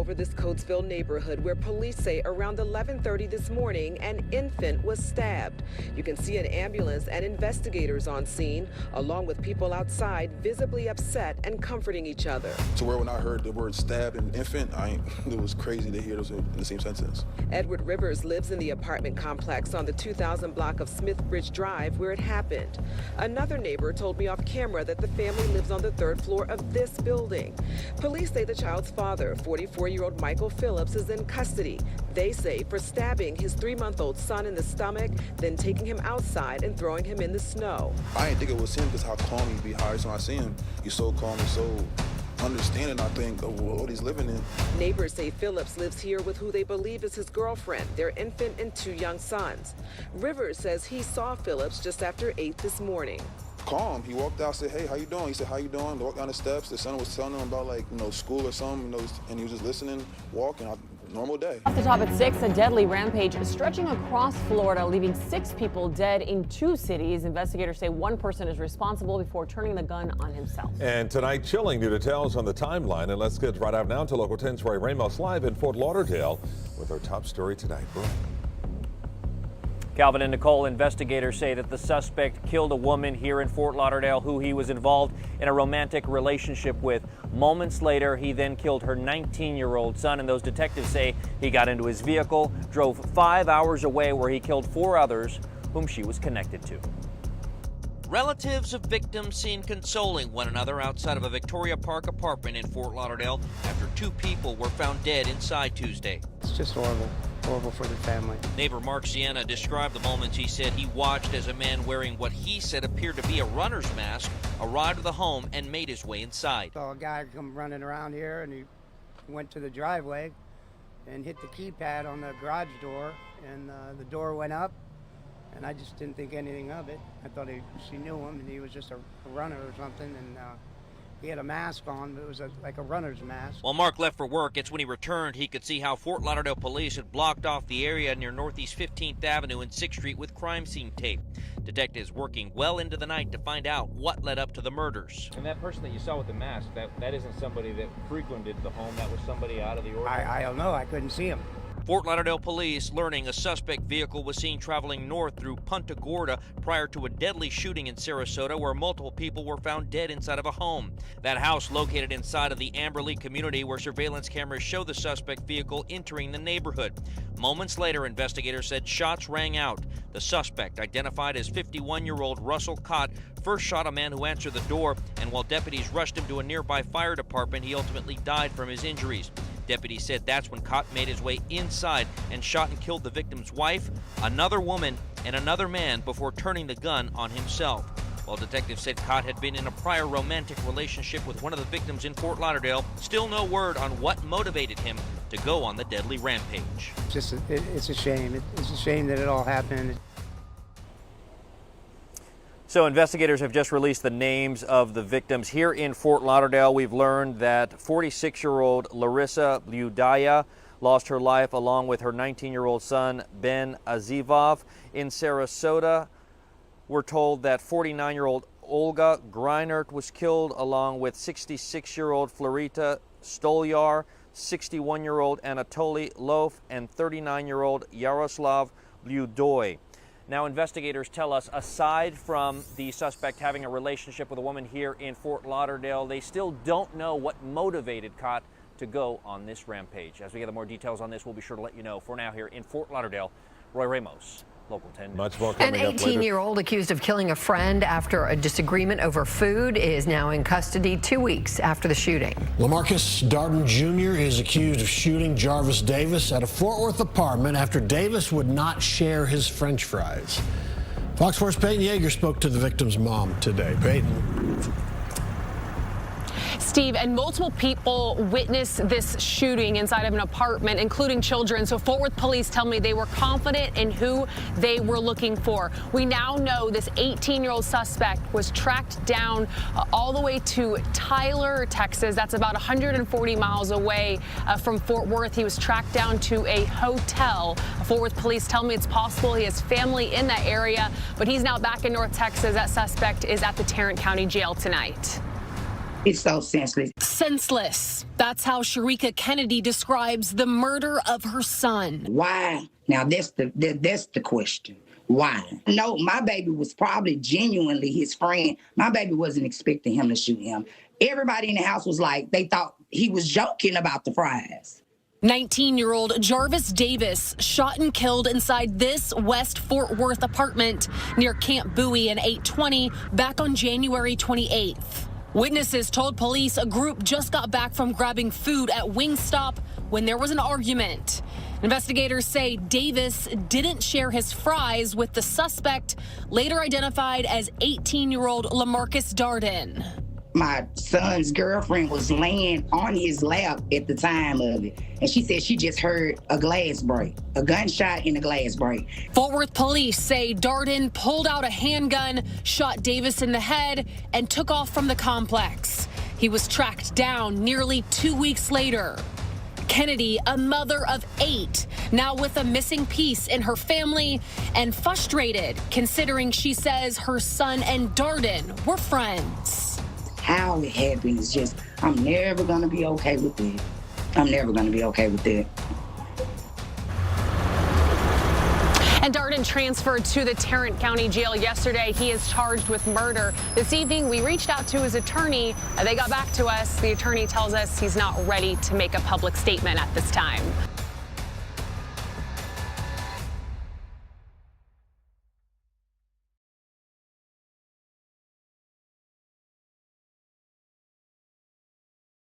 over this Coatesville neighborhood where police say around 11:30 this morning an infant was stabbed. You can see an ambulance and investigators on scene, along with people outside visibly upset and comforting each other. To where when I heard the word stab and infant, it was crazy to hear those in the same sentence. Edward Rivers lives in the apartment complex on the 2000 block of Smithbridge Drive where it happened. Another neighbor told me off camera that the family lives on the 3rd floor of this building. Police say the child's father, 44-year-old Michael Phillips, is in custody. They say for stabbing his 3-month-old son in the stomach, then taking him outside and throwing him in the snow. I didn't think it was him because how calm he'd be. Every time I see him, he's so calm and so understanding, I think, of what he's living in. Neighbors say Phillips lives here with who they believe is his girlfriend, their infant, and 2 young sons. Rivers says he saw Phillips just after 8 this morning. Calm. He walked out, said, "Hey, how you doing?" He said, "How you doing?" They walked down the steps. The son was telling him about, school or something, and he was just listening, walking. Normal day. Off the top at 6, a deadly rampage stretching across Florida, leaving 6 people dead in 2 cities. Investigators say one person is responsible before turning the gun on himself. And tonight, chilling new details on the timeline. And let's get right out now to Local 10's Roy Ramos live in Fort Lauderdale with our top story tonight. Roy. Calvin and Nicole, investigators say that the suspect killed a woman here in Fort Lauderdale who he was involved in a romantic relationship with. Moments later, he then killed her 19-year-old son, and those detectives say he got into his vehicle, drove 5 hours away where he killed 4 others whom she was connected to. Relatives of victims seen consoling one another outside of a Victoria Park apartment in Fort Lauderdale after 2 people were found dead inside Tuesday. It's just horrible. Horrible for the family. Neighbor Mark Sienna described the moments he said he watched as a man wearing what he said appeared to be a runner's mask arrived at the home and made his way inside. Saw a guy come running around here, and he went to the driveway and hit the keypad on the garage door, and the door went up, and I just didn't think anything of it. I thought she knew him, and he was just a runner or something, and he had a mask on, but it was like a runner's mask. While Mark left for work, it's when he returned he could see how Fort Lauderdale police had blocked off the area near Northeast 15th Avenue and 6th Street with crime scene tape. Detectives working well into the night to find out what led up to the murders. And that person that you saw with the mask, that isn't somebody that frequented the home. That was somebody out of the ordinary. I don't know. I couldn't see him. Fort Lauderdale police learning a suspect vehicle was seen traveling north through Punta Gorda prior to a deadly shooting in Sarasota where multiple people were found dead inside of a home. That house located inside of the Amberley community where surveillance cameras show the suspect vehicle entering the neighborhood. Moments later, investigators said shots rang out. The suspect, identified as 51-year-old Russell Kot, first shot a man who answered the door, and while deputies rushed him to a nearby fire department, he ultimately died from his injuries. Deputies said that's when Kot made his way inside and shot and killed the victim's wife, another woman, and another man before turning the gun on himself. While detectives said Kot had been in a prior romantic relationship with one of the victims in Fort Lauderdale, still no word on what motivated him to go on the deadly rampage. It's a shame. It's a shame that it all happened. So investigators have just released the names of the victims. Here in Fort Lauderdale, we've learned that 46-year-old Larissa Budaya lost her life along with her 19-year-old son, Ben Azivov. In Sarasota, we're told that 49-year-old Olga Greinert was killed along with 66-year-old Florita Stolyar, 61-year-old Anatoly Lof, and 39-year-old Yaroslav Ludoy. Now, investigators tell us, aside from the suspect having a relationship with a woman here in Fort Lauderdale, they still don't know what motivated Kot to go on this rampage. As we get more details on this, we'll be sure to let you know. For now, here in Fort Lauderdale, Roy Ramos, Local 10. Much more An coming up later. 18-year-old accused of killing a friend after a disagreement over food is now in custody 2 weeks after the shooting. LaMarcus Darden Jr. is accused of shooting Jarvis Davis at a Fort Worth apartment after Davis would not share his French fries. Fox 4's Peyton Yeager spoke to the victim's mom today. Peyton. Steve, and multiple people witnessed this shooting inside of an apartment, including children. So Fort Worth police tell me they were confident in who they were looking for. We now know this 18-year-old suspect was tracked down all the way to Tyler, Texas. That's about 140 miles away from Fort Worth. He was tracked down to a hotel. Fort Worth police tell me it's possible he has family in that area, but he's now back in North Texas. That suspect is at the Tarrant County Jail tonight. It's so senseless. Senseless. That's how Sharika Kennedy describes the murder of her son. Why? Now that's the question. Why? No, my baby was probably genuinely his friend. My baby wasn't expecting him to shoot him. Everybody in the house was like, they thought he was joking about the fries. 19-year-old Jarvis Davis shot and killed inside this West Fort Worth apartment near Camp Bowie in 820 back on January 28th. Witnesses told police a group just got back from grabbing food at Wingstop when there was an argument. Investigators say Davis didn't share his fries with the suspect, later identified as 18-year-old LaMarcus Darden. My son's girlfriend was laying on his lap at the time of it, and she said she just heard a glass break, a gunshot and a glass break. Fort Worth police say Darden pulled out a handgun, shot Davis in the head, and took off from the complex. He was tracked down nearly 2 weeks later. Kennedy, a mother of 8, now with a missing piece in her family and frustrated considering she says her son and Darden were friends. How it happened is just, I'm never gonna be okay with it. I'm never gonna be okay with it. And Darden transferred to the Tarrant County Jail yesterday. He is charged with murder. This evening, we reached out to his attorney. They got back to us. The attorney tells us he's not ready to make a public statement at this time.